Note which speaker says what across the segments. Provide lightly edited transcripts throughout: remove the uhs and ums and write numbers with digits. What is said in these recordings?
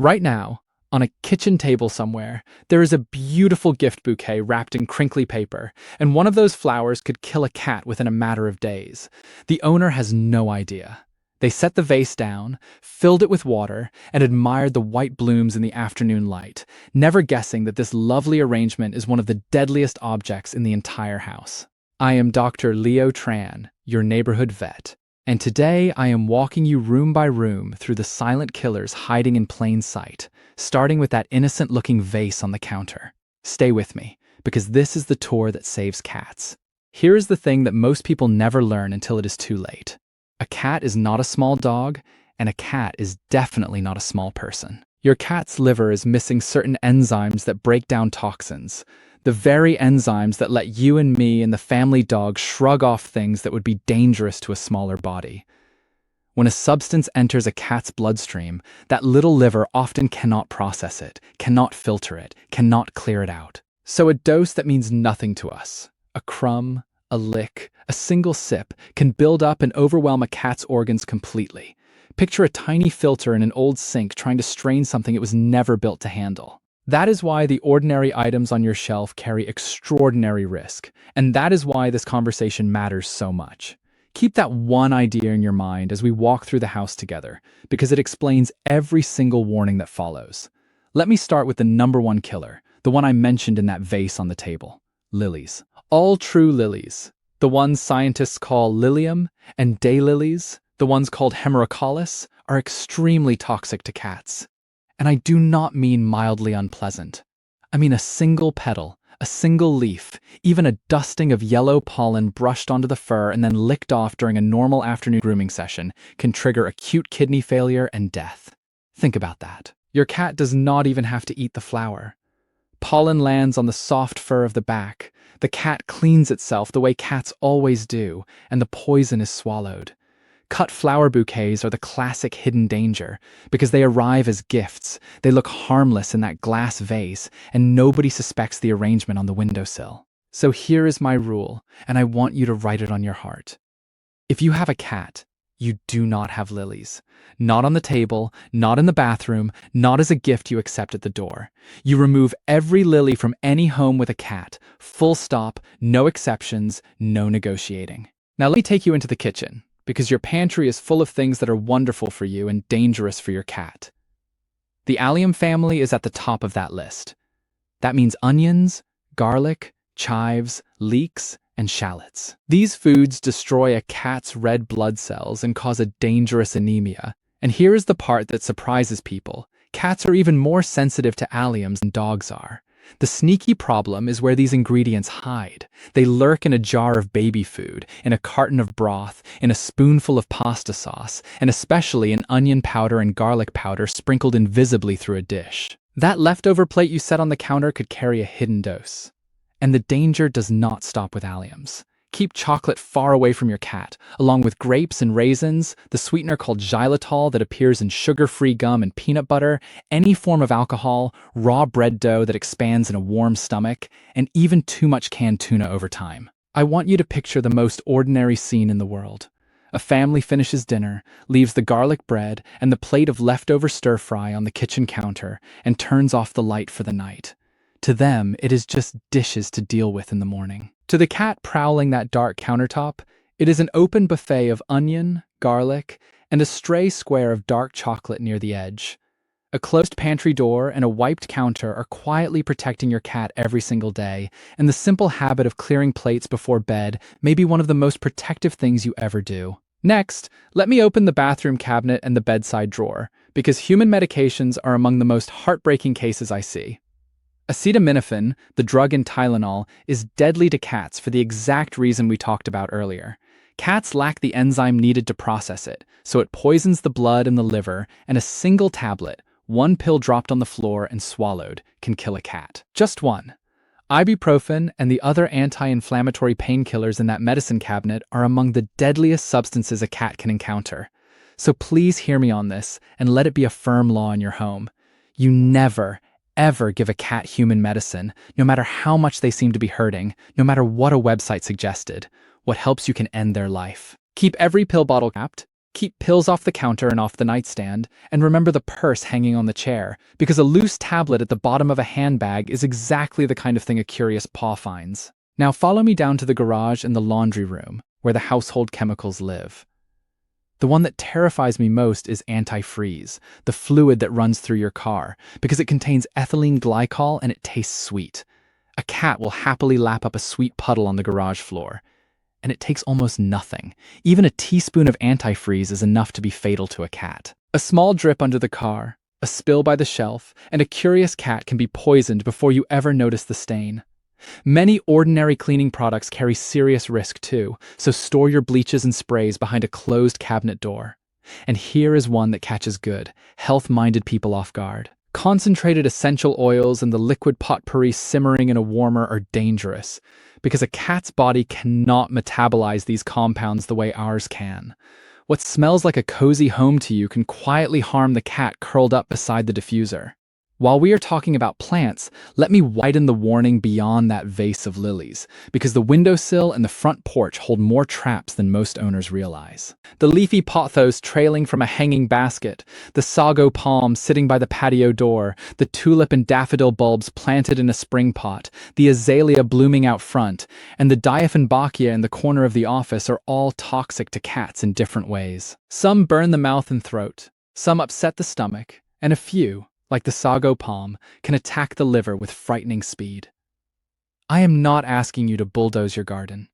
Speaker 1: Right now, on a kitchen table somewhere, there is a beautiful gift bouquet wrapped in crinkly paper, and one of those flowers could kill a cat within a matter of days. The owner has no idea. They set the vase down, filled it with water, and admired the white blooms in the afternoon light, never guessing that this lovely arrangement is one of the deadliest objects in the entire house. I am Dr. Leo Tran, your neighborhood vet, and today I am walking you room by room through the silent killers hiding in plain sight, starting with that innocent-looking vase on the counter. Stay with me, because this is the tour that saves cats. Here is the thing that most people never learn until it is too late. A cat is not a small dog, and a cat is definitely not a small person. Your cat's liver is missing certain enzymes that break down toxins, the very enzymes that let you and me and the family dog shrug off things that would be dangerous to a smaller body. When a substance enters a cat's bloodstream, that little liver often cannot process it, cannot filter it, cannot clear it out. So a dose that means nothing to us, a crumb, a lick, a single sip, can build up and overwhelm a cat's organs completely. Picture a tiny filter in an old sink trying to strain something it was never built to handle. That is why the ordinary items on your shelf carry extraordinary risk, and that is why this conversation matters so much. Keep that one idea in your mind as we walk through the house together, because it explains every single warning that follows. Let me start with the number one killer, the one I mentioned in that vase on the table: lilies. All true lilies, the ones scientists call lilium and daylilies, the ones called hemerocallis, are extremely toxic to cats. And I do not mean mildly unpleasant. I mean a single petal, a single leaf, even a dusting of yellow pollen brushed onto the fur and then licked off during a normal afternoon grooming session can trigger acute kidney failure and death. Think about that. Your cat does not even have to eat the flower. Pollen lands on the soft fur of the back. The cat cleans itself the way cats always do, and the poison is swallowed. Cut flower bouquets are the classic hidden danger, because they arrive as gifts. They look harmless in that glass vase, and nobody suspects the arrangement on the windowsill. So here is my rule, and I want you to write it on your heart. If you have a cat, you do not have lilies. Not on the table, not in the bathroom, not as a gift you accept at the door. You remove every lily from any home with a cat. Full stop, no exceptions, no negotiating. Now let me take you into the kitchen, because your pantry is full of things that are wonderful for you and dangerous for your cat. The allium family is at the top of that list. That means onions, garlic, chives, leeks, and shallots. These foods destroy a cat's red blood cells and cause a dangerous anemia. And here is the part that surprises people. Cats are even more sensitive to alliums than dogs are. The sneaky problem is where these ingredients hide. They lurk in a jar of baby food, in a carton of broth, in a spoonful of pasta sauce, and especially in onion powder and garlic powder sprinkled invisibly through a dish. That leftover plate you set on the counter could carry a hidden dose. And the danger does not stop with alliums. Keep chocolate far away from your cat, along with grapes and raisins, the sweetener called xylitol that appears in sugar-free gum and peanut butter, any form of alcohol, raw bread dough that expands in a warm stomach, and even too much canned tuna over time. I want you to picture the most ordinary scene in the world. A family finishes dinner, leaves the garlic bread and the plate of leftover stir-fry on the kitchen counter, and turns off the light for the night. To them, it is just dishes to deal with in the morning. To the cat prowling that dark countertop, it is an open buffet of onion, garlic, and a stray square of dark chocolate near the edge. A closed pantry door and a wiped counter are quietly protecting your cat every single day, and the simple habit of clearing plates before bed may be one of the most protective things you ever do. Next, let me open the bathroom cabinet and the bedside drawer, because human medications are among the most heartbreaking cases I see. Acetaminophen, the drug in Tylenol, is deadly to cats for the exact reason we talked about earlier. Cats lack the enzyme needed to process it, so it poisons the blood and the liver, and a single tablet, one pill dropped on the floor and swallowed, can kill a cat. Just one. Ibuprofen and the other anti-inflammatory painkillers in that medicine cabinet are among the deadliest substances a cat can encounter. So please hear me on this and let it be a firm law in your home. You never, ever give a cat human medicine, no matter how much they seem to be hurting, no matter what a website suggested. What helps you can end their life. Keep every pill bottle capped, Keep pills off the counter and off the nightstand, and remember the purse hanging on the chair, because a loose tablet at the bottom of a handbag is exactly the kind of thing a curious paw finds. Now follow me down to the garage and the laundry room, where the household chemicals live. The one that terrifies me most is antifreeze, the fluid that runs through your car, because it contains ethylene glycol and it tastes sweet. A cat will happily lap up a sweet puddle on the garage floor. And it takes almost nothing. Even a teaspoon of antifreeze is enough to be fatal to a cat. A small drip under the car, a spill by the shelf, and a curious cat can be poisoned before you ever notice the stain. Many ordinary cleaning products carry serious risk too, so store your bleaches and sprays behind a closed cabinet door. And here is one that catches good, health-minded people off guard. Concentrated essential oils and the liquid potpourri simmering in a warmer are dangerous, because a cat's body cannot metabolize these compounds the way ours can. What smells like a cozy home to you can quietly harm the cat curled up beside the diffuser. While we are talking about plants, let me widen the warning beyond that vase of lilies, because the windowsill and the front porch hold more traps than most owners realize. The leafy pothos trailing from a hanging basket, the sago palm sitting by the patio door, the tulip and daffodil bulbs planted in a spring pot, the azalea blooming out front, and the dieffenbachia in the corner of the office are all toxic to cats in different ways. Some burn the mouth and throat, some upset the stomach, and a few, like the sago palm, can attack the liver with frightening speed. I am not asking you to bulldoze your garden.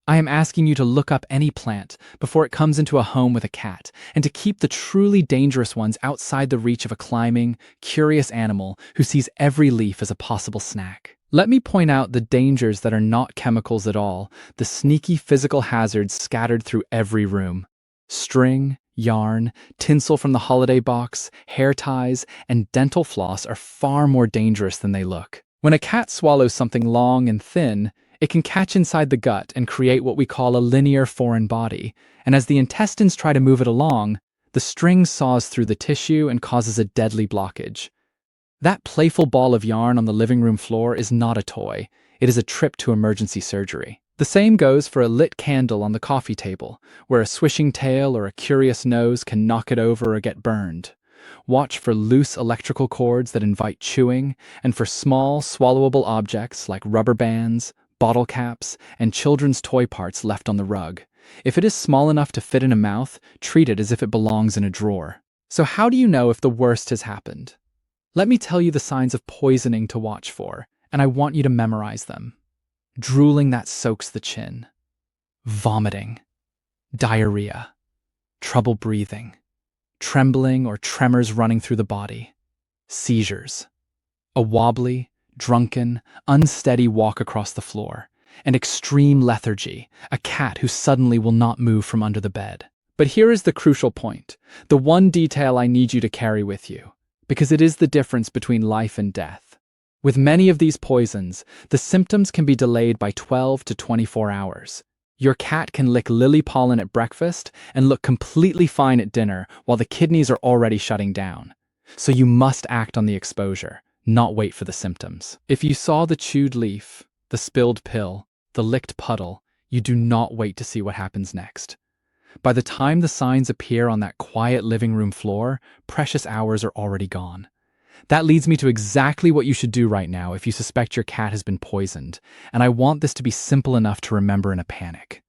Speaker 1: I am asking you to look up any plant before it comes into a home with a cat, and to keep the truly dangerous ones outside the reach of a climbing, curious animal who sees every leaf as a possible snack. Let me point out the dangers that are not chemicals at all, the sneaky physical hazards scattered through every room. String, yarn, tinsel from the holiday box, hair ties, and dental floss are far more dangerous than they look. When a cat swallows something long and thin, it can catch inside the gut and create what we call a linear foreign body, and as the intestines try to move it along, the string saws through the tissue and causes a deadly blockage. That playful ball of yarn on the living room floor is not a toy, it is a trip to emergency surgery. The same goes for a lit candle on the coffee table, where a swishing tail or a curious nose can knock it over or get burned. Watch for loose electrical cords that invite chewing, and for small, swallowable objects like rubber bands, bottle caps, and children's toy parts left on the rug. If it is small enough to fit in a mouth, treat it as if it belongs in a drawer. So how do you know if the worst has happened? Let me tell you the signs of poisoning to watch for, and I want you to memorize them. Drooling that soaks the chin, vomiting, diarrhea, trouble breathing, trembling or tremors running through the body, seizures, a wobbly, drunken, unsteady walk across the floor, and extreme lethargy, a cat who suddenly will not move from under the bed. But here is the crucial point, the one detail I need you to carry with you, because it is the difference between life and death. With many of these poisons, the symptoms can be delayed by 12 to 24 hours. Your cat can lick lily pollen at breakfast and look completely fine at dinner while the kidneys are already shutting down. So you must act on the exposure, not wait for the symptoms. If you saw the chewed leaf, the spilled pill, the licked puddle, you do not wait to see what happens next. By the time the signs appear on that quiet living room floor, precious hours are already gone. That leads me to exactly what you should do right now if you suspect your cat has been poisoned, and I want this to be simple enough to remember in a panic.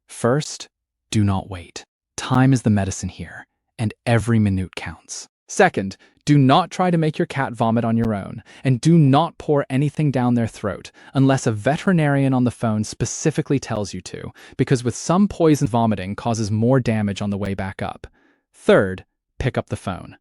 Speaker 1: First, do not wait. Time is the medicine here, and every minute counts. Second, do not try to make your cat vomit on your own, and do not pour anything down their throat unless a veterinarian on the phone specifically tells you to, because with some poison, vomiting causes more damage on the way back up. Third, pick up the phone.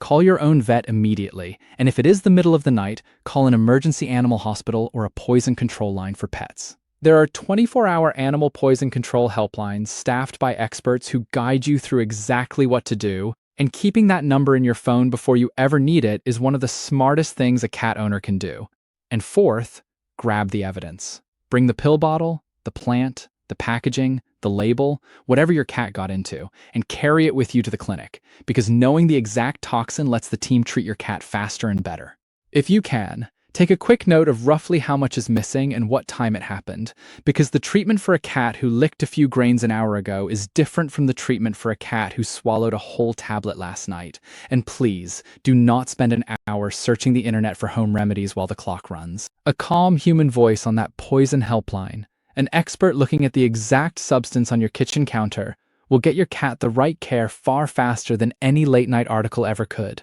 Speaker 1: Call your own vet immediately, and if it is the middle of the night, call an emergency animal hospital or a poison control line for pets. There are 24-hour animal poison control helplines staffed by experts who guide you through exactly what to do, and keeping that number in your phone before you ever need it is one of the smartest things a cat owner can do. And fourth, grab the evidence. Bring the pill bottle, the plant, the packaging, the label, whatever your cat got into, and carry it with you to the clinic, because knowing the exact toxin lets the team treat your cat faster and better. If you can, Take a quick note of roughly how much is missing and what time it happened, because the treatment for a cat who licked a few grains an hour ago is different from the treatment for a cat who swallowed a whole tablet last night. And please, do not spend an hour searching the internet for home remedies while the clock runs. A calm human voice on that poison helpline, an expert looking at the exact substance on your kitchen counter, will get your cat the right care far faster than any late-night article ever could.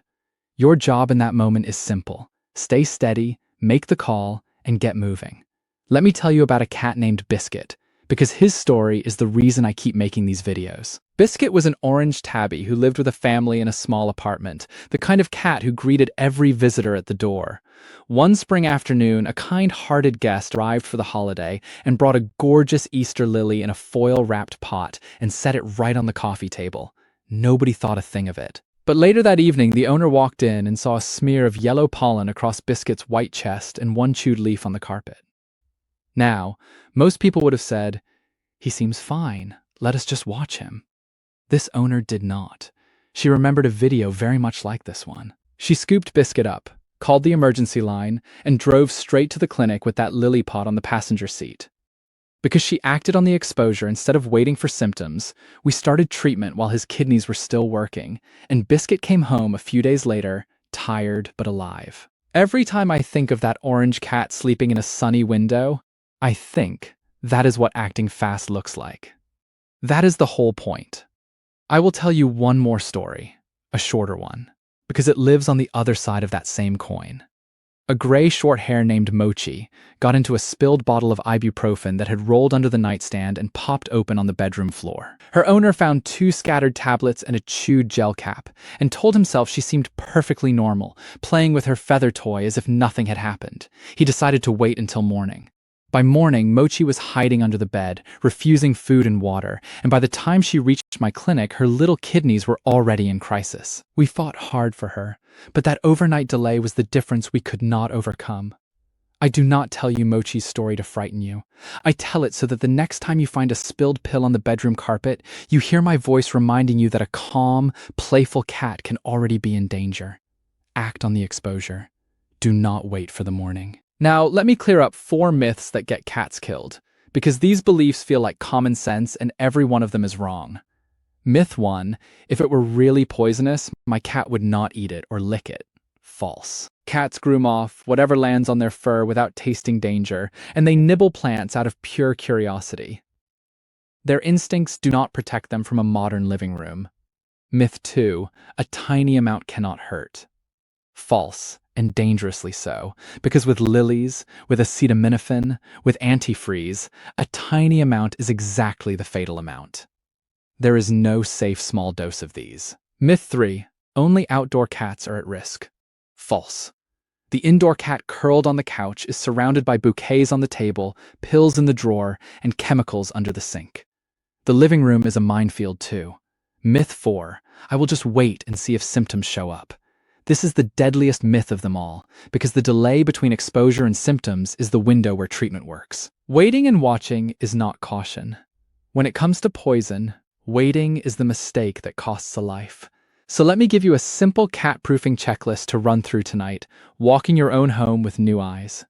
Speaker 1: Your job in that moment is simple. Stay steady, make the call, and get moving. Let me tell you about a cat named Biscuit, because his story is the reason I keep making these videos. Biscuit was an orange tabby who lived with a family in a small apartment, the kind of cat who greeted every visitor at the door. One spring afternoon, a kind-hearted guest arrived for the holiday and brought a gorgeous Easter lily in a foil-wrapped pot and set it right on the coffee table. Nobody thought a thing of it. But later that evening, the owner walked in and saw a smear of yellow pollen across Biscuit's white chest and one chewed leaf on the carpet. Now, most people would have said, "He seems fine. Let us just watch him." This owner did not. She remembered a video very much like this one. She scooped Biscuit up, called the emergency line, and drove straight to the clinic with that lily pot on the passenger seat. Because she acted on the exposure instead of waiting for symptoms, we started treatment while his kidneys were still working, and Biscuit came home a few days later, tired but alive. Every time I think of that orange cat sleeping in a sunny window, I think that is what acting fast looks like. That is the whole point. I will tell you one more story, a shorter one, because it lives on the other side of that same coin. A gray short hair named Mochi got into a spilled bottle of ibuprofen that had rolled under the nightstand and popped open on the bedroom floor. Her owner found 2 scattered tablets and a chewed gel cap, and told himself she seemed perfectly normal, playing with her feather toy as if nothing had happened. He decided to wait until morning. By morning, Mochi was hiding under the bed, refusing food and water, and by the time she reached my clinic, her little kidneys were already in crisis. We fought hard for her, but that overnight delay was the difference we could not overcome. I do not tell you Mochi's story to frighten you. I tell it so that the next time you find a spilled pill on the bedroom carpet, you hear my voice reminding you that a calm, playful cat can already be in danger. Act on the exposure. Do not wait for the morning. Now, let me clear up 4 myths that get cats killed, because these beliefs feel like common sense and every one of them is wrong. Myth 1, if it were really poisonous, my cat would not eat it or lick it. False. Cats groom off whatever lands on their fur without tasting danger, and they nibble plants out of pure curiosity. Their instincts do not protect them from a modern living room. Myth 2, a tiny amount cannot hurt. False. And dangerously so, because with lilies, with acetaminophen, with antifreeze, a tiny amount is exactly the fatal amount. There is no safe small dose of these. Myth 3, only outdoor cats are at risk. False. The indoor cat curled on the couch is surrounded by bouquets on the table, pills in the drawer, and chemicals under the sink. The living room is a minefield too. Myth 4, I will just wait and see if symptoms show up. This is the deadliest myth of them all, because the delay between exposure and symptoms is the window where treatment works. Waiting and watching is not caution. When it comes to poison, waiting is the mistake that costs a life. So let me give you a simple cat-proofing checklist to run through tonight, walking your own home with new eyes.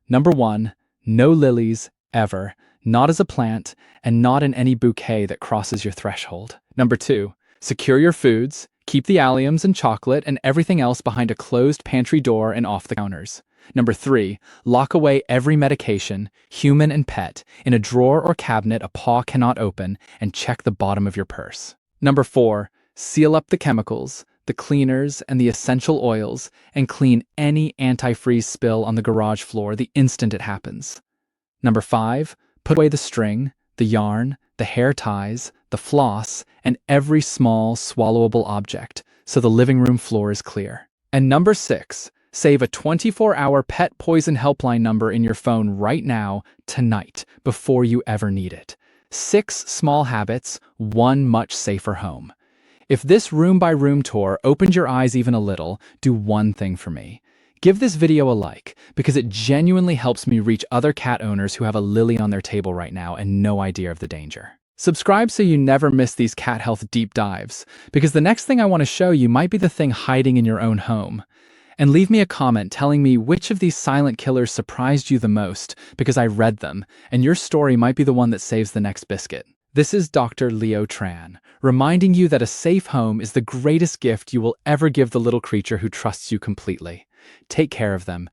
Speaker 1: Number 1, no lilies, ever, not as a plant, and not in any bouquet that crosses your threshold. Number 2, secure your foods. Keep the alliums and chocolate and everything else behind a closed pantry door and off the counters. Number 3, lock away every medication, human and pet, in a drawer or cabinet a paw cannot open, and check the bottom of your purse. Number 4, seal up the chemicals, the cleaners, and the essential oils, and clean any antifreeze spill on the garage floor the instant it happens. Number 5, put away the string, the yarn, the hair ties, the floss, and every small, swallowable object, so the living room floor is clear. And number 6, save a 24-hour pet poison helpline number in your phone right now, tonight, before you ever need it. 6 small habits, 1 much safer home. If this room-by-room tour opened your eyes even a little, do one thing for me. Give this video a like, because it genuinely helps me reach other cat owners who have a lily on their table right now and no idea of the danger. Subscribe so you never miss these cat health deep dives, because the next thing I want to show you might be the thing hiding in your own home. And leave me a comment telling me which of these silent killers surprised you the most, because I read them, and your story might be the one that saves the next biscuit. This is Dr. Leo Tran, reminding you that a safe home is the greatest gift you will ever give the little creature who trusts you completely. Take care of them,